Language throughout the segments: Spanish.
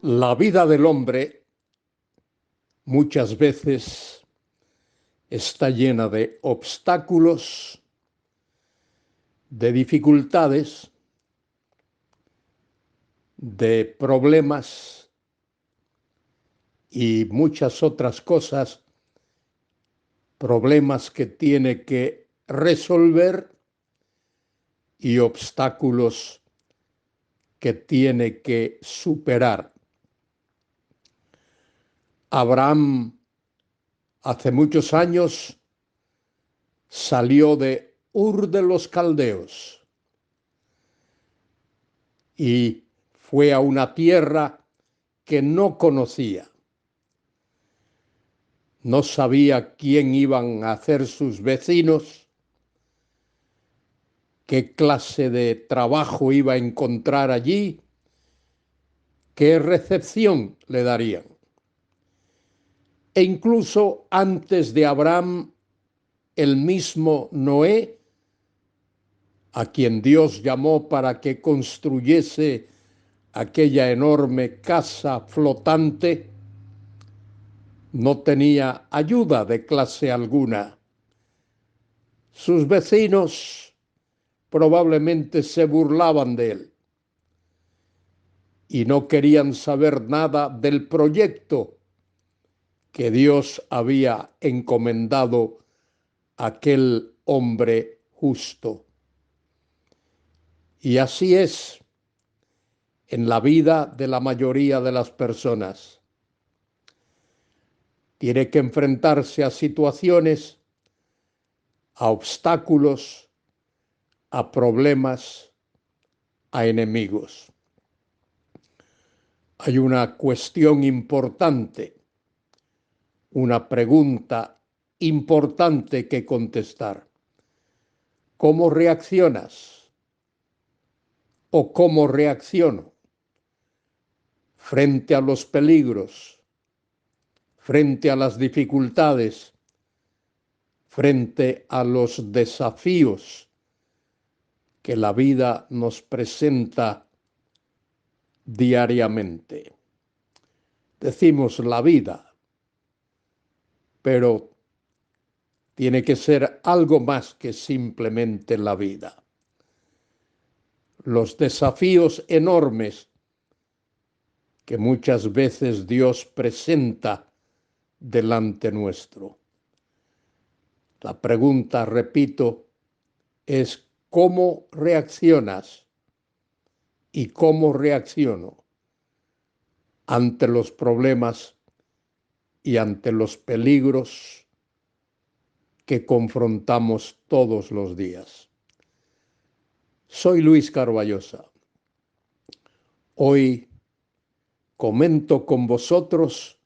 La vida del hombre muchas veces está llena de obstáculos, de dificultades, de problemas y muchas otras cosas, problemas que tiene que resolver y obstáculos que tiene que superar. Abraham hace muchos años salió de Ur de los Caldeos y fue a una tierra que no conocía. No sabía quién iban a ser sus vecinos, qué clase de trabajo iba a encontrar allí, qué recepción le darían. E incluso antes de Abraham, el mismo Noé, a quien Dios llamó para que construyese aquella enorme casa flotante, no tenía ayuda de clase alguna. Sus vecinos probablemente se burlaban de él y no querían saber nada del proyecto que Dios había encomendado a aquel hombre justo. Y así es en la vida de la mayoría de las personas. Tiene que enfrentarse a situaciones, a obstáculos, a problemas, a enemigos. Hay una cuestión importante, una pregunta importante que contestar. ¿Cómo reaccionas? ¿O cómo reacciono frente a los peligros, frente a las dificultades, frente a los desafíos que la vida nos presenta diariamente? Decimos la vida, pero tiene que ser algo más que simplemente la vida. Los desafíos enormes que muchas veces Dios presenta delante nuestro. La pregunta, repito, es ¿cómo reaccionas y cómo reacciono ante los problemas y ante los peligros que confrontamos todos los días? Soy Luis Carballosa. Hoy comento con vosotros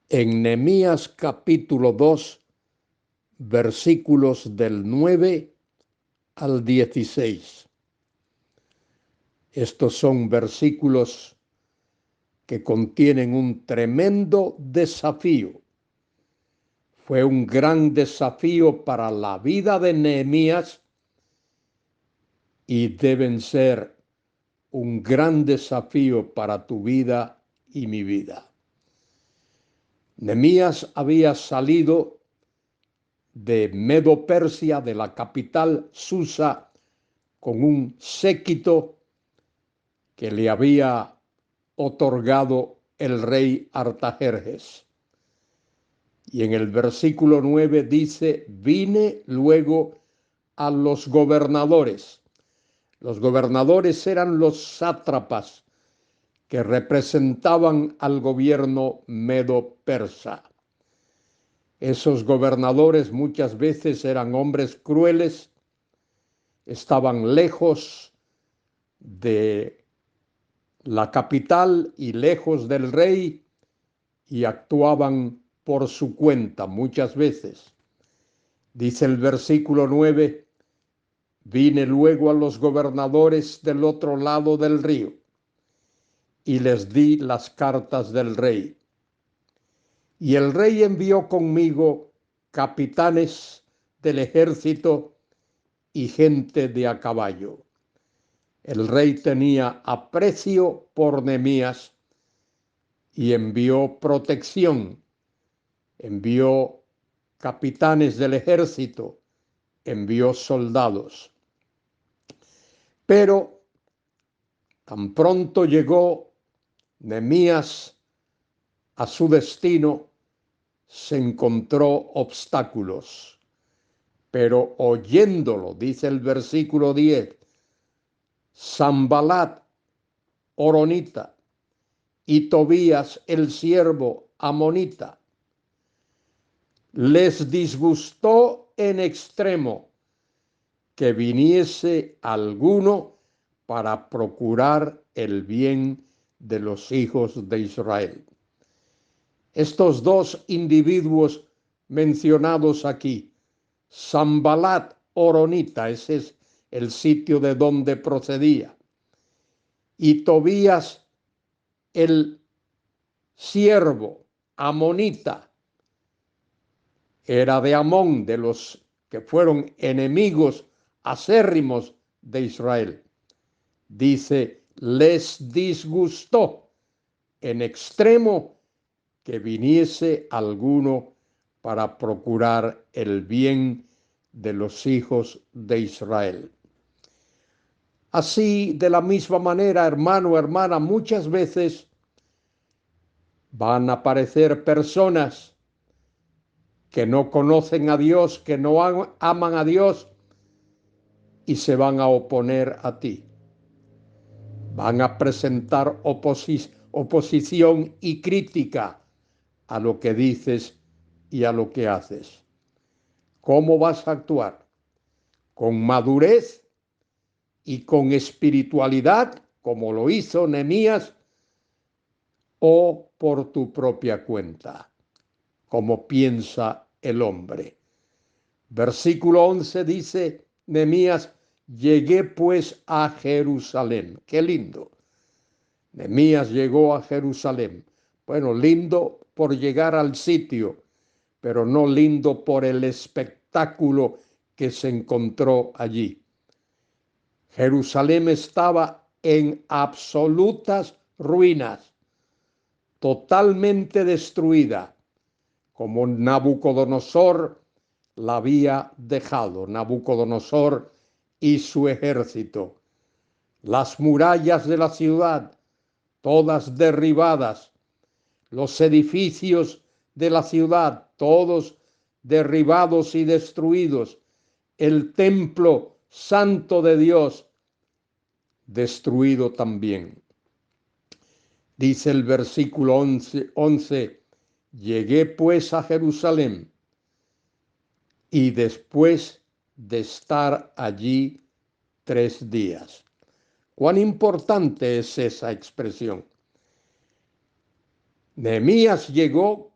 en Nehemías capítulo 2, versículos del 9 al 16. Estos son versículos que contienen un tremendo desafío. Fue un gran desafío para la vida de Nehemías y deben ser un gran desafío para tu vida y mi vida. Nehemías había salido de Medo-Persia, de la capital Susa, con un séquito que le había otorgado el rey Artajerjes. Y en el versículo 9 dice: vine luego a los gobernadores. Los gobernadores eran los sátrapas que representaban al gobierno medo-persa. Esos gobernadores muchas veces eran hombres crueles, estaban lejos de la capital y lejos del rey y actuaban por su cuenta muchas veces. Dice el versículo 9: vine luego a los gobernadores del otro lado del río y les di las cartas del rey. Y el rey envió conmigo capitanes del ejército y gente de a caballo. El rey tenía aprecio por Nehemías y envió protección, envió capitanes del ejército, envió soldados. Pero tan pronto llegó Nehemías a su destino, se encontró obstáculos. Pero oyéndolo, dice el versículo 10, Sanballat, horonita, y Tobías, el siervo amonita, les disgustó en extremo que viniese alguno para procurar el bien de los hijos de Israel. Estos dos individuos mencionados aquí, Sanballat horonita, ese es el sitio de donde procedía, y Tobías el siervo amonita, era de Amón, de los que fueron enemigos acérrimos de Israel. Dice, les disgustó en extremo que viniese alguno para procurar el bien de los hijos de Israel. Así, de la misma manera, hermano, hermana, muchas veces van a aparecer personas que no conocen a Dios, que no aman a Dios y se van a oponer a ti. Van a presentar oposición y crítica a lo que dices y a lo que haces. ¿Cómo vas a actuar? ¿Con madurez y con espiritualidad, como lo hizo Nehemías, o por tu propia cuenta, como piensa el hombre? Versículo 11 dice Nehemías, llegué pues a Jerusalén. Qué lindo. Nehemías llegó a Jerusalén. Bueno, lindo por llegar al sitio, pero no lindo por el espectáculo que se encontró allí. Jerusalén estaba en absolutas ruinas, totalmente destruida, como Nabucodonosor la había dejado, Nabucodonosor y su ejército. Las murallas de la ciudad, todas derribadas, los edificios de la ciudad, todos derribados y destruidos, el templo santo de Dios, destruido también. Dice el versículo 11, llegué pues a Jerusalén y después de estar allí 3 días. ¿Cuán importante es esa expresión? Nehemías llegó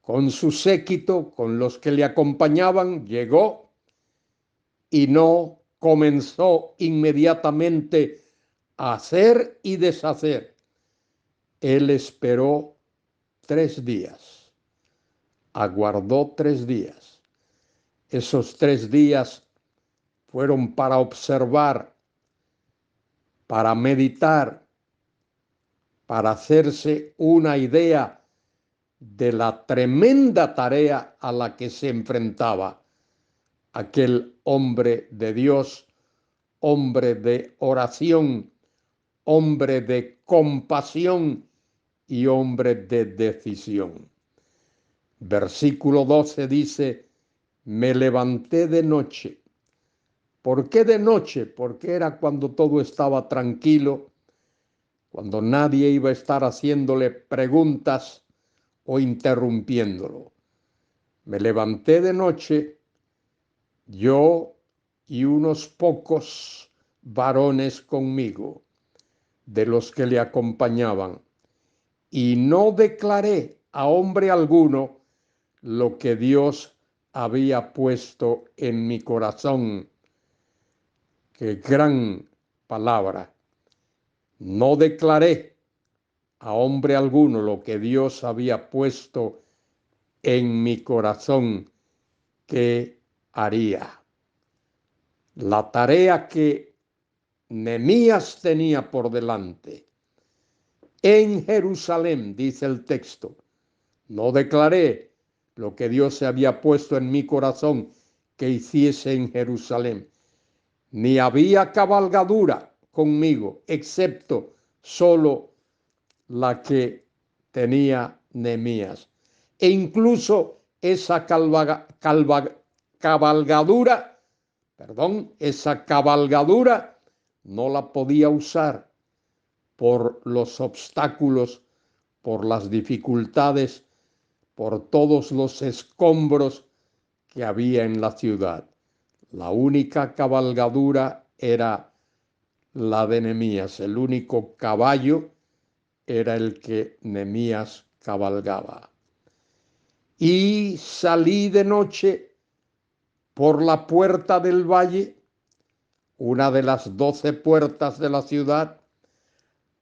con su séquito, con los que le acompañaban, llegó y no comenzó inmediatamente a hacer y deshacer. Él esperó 3 días, aguardó 3 días. Esos 3 días fueron para observar, para meditar, para hacerse una idea de la tremenda tarea a la que se enfrentaba aquel hombre de Dios, hombre de oración, hombre de compasión y hombre de decisión. Versículo 12 dice, me levanté de noche. ¿Por qué de noche? Porque era cuando todo estaba tranquilo, cuando nadie iba a estar haciéndole preguntas o interrumpiéndolo. Me levanté de noche, yo y unos pocos varones conmigo, de los que le acompañaban, y no declaré a hombre alguno lo que Dios había puesto en mi corazón. Qué gran palabra. No declaré a hombre alguno lo que Dios había puesto en mi corazón que haría. La tarea que Nehemías tenía por delante en Jerusalén, dice el texto. No declaré lo que Dios se había puesto en mi corazón que hiciese en Jerusalén. Ni había cabalgadura conmigo, excepto solo la que tenía Nehemías. E incluso esa cabalgadura no la podía usar por los obstáculos, por las dificultades, por todos los escombros que había en la ciudad. La única cabalgadura era la de Nehemías, el único caballo era el que Nehemías cabalgaba. Y salí de noche por la puerta del valle, una de las 12 puertas de la ciudad,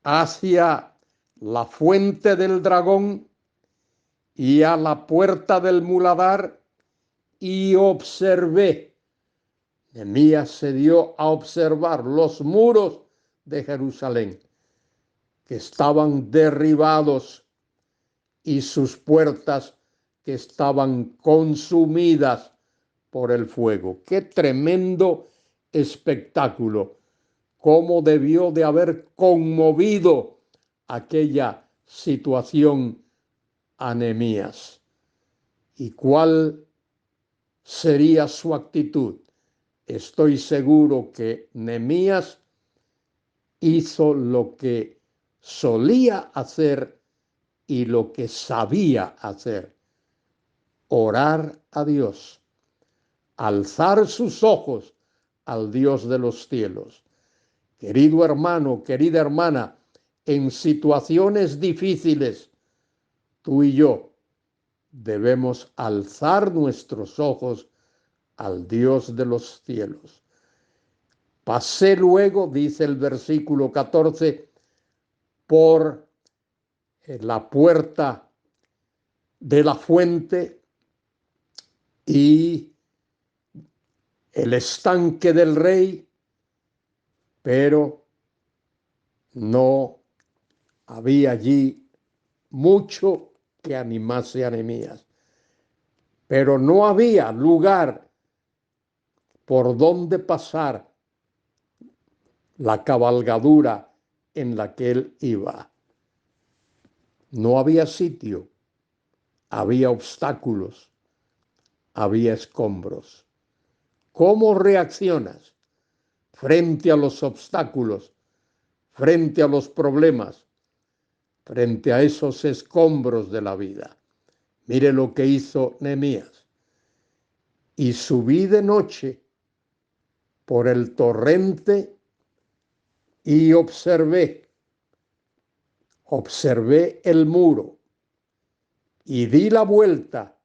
hacia la fuente del dragón y a la puerta del muladar, y observé. Nehemías se dio a observar los muros de Jerusalén, que estaban derribados, y sus puertas que estaban consumidas por el fuego. ¡Qué tremendo espectáculo! ¿Cómo debió de haber conmovido aquella situación a Nehemías? ¿Y cuál sería su actitud? Estoy seguro que Nehemías hizo lo que solía hacer y lo que sabía hacer: orar a Dios, alzar sus ojos al Dios de los cielos. Querido hermano, querida hermana, en situaciones difíciles, tú y yo debemos alzar nuestros ojos al Dios de los cielos. Pasé luego, dice el versículo 14, por la puerta de la fuente y el estanque del rey, pero no había allí mucho que animase a Nehemías. Pero no había lugar por donde pasar la cabalgadura en la que él iba. No había sitio, había obstáculos, había escombros. ¿Cómo reaccionas frente a los obstáculos, frente a los problemas, frente a esos escombros de la vida? Mire lo que hizo Nehemías. Y subí de noche por el torrente y observé el muro y di la vuelta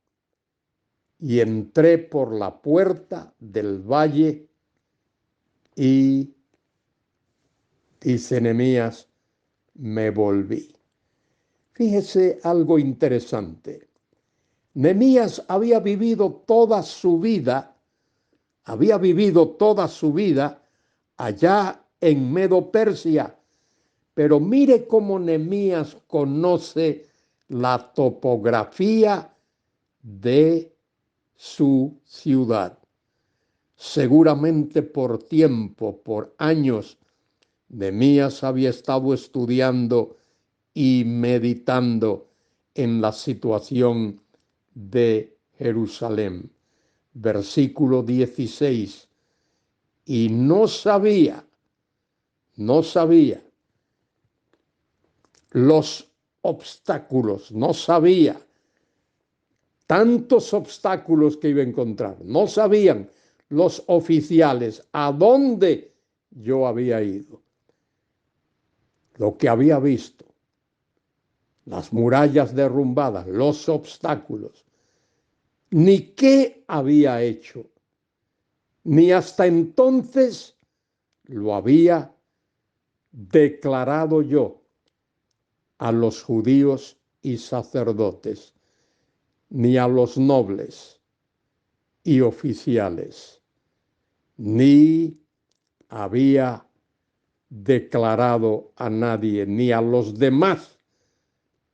y entré por la puerta del valle y, dice Nehemías, me volví. Fíjese algo interesante. Nehemías había vivido toda su vida allá en Medo Persia, pero mire cómo Nehemías conoce la topografía de su ciudad. Seguramente por tiempo, por años, Nehemías había estado estudiando y meditando en la situación de Jerusalén. Versículo 16. Y no sabía los obstáculos, no sabía tantos obstáculos que iba a encontrar. No sabían los oficiales a dónde yo había ido. Lo que había visto, las murallas derrumbadas, los obstáculos, ni qué había hecho, ni hasta entonces lo había declarado yo a los judíos y sacerdotes, ni a los nobles y oficiales, ni había declarado a nadie, ni a los demás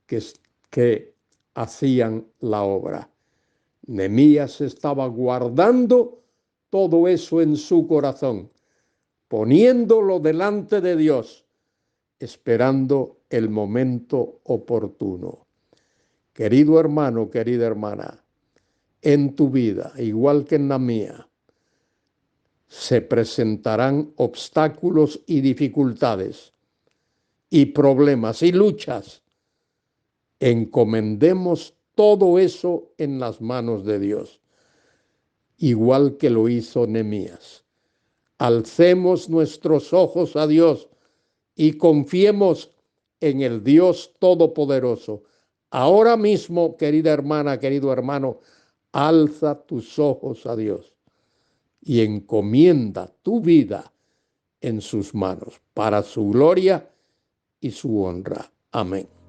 que hacían la obra. Nehemías estaba guardando todo eso en su corazón, poniéndolo delante de Dios, esperando el momento oportuno. Querido hermano, querida hermana, en tu vida, igual que en la mía, se presentarán obstáculos y dificultades y problemas y luchas. Encomendemos todo eso en las manos de Dios, igual que lo hizo Nehemías. Alcemos nuestros ojos a Dios y confiemos en el Dios Todopoderoso. Ahora mismo, querida hermana, querido hermano, alza tus ojos a Dios y encomienda tu vida en sus manos para su gloria y su honra. Amén.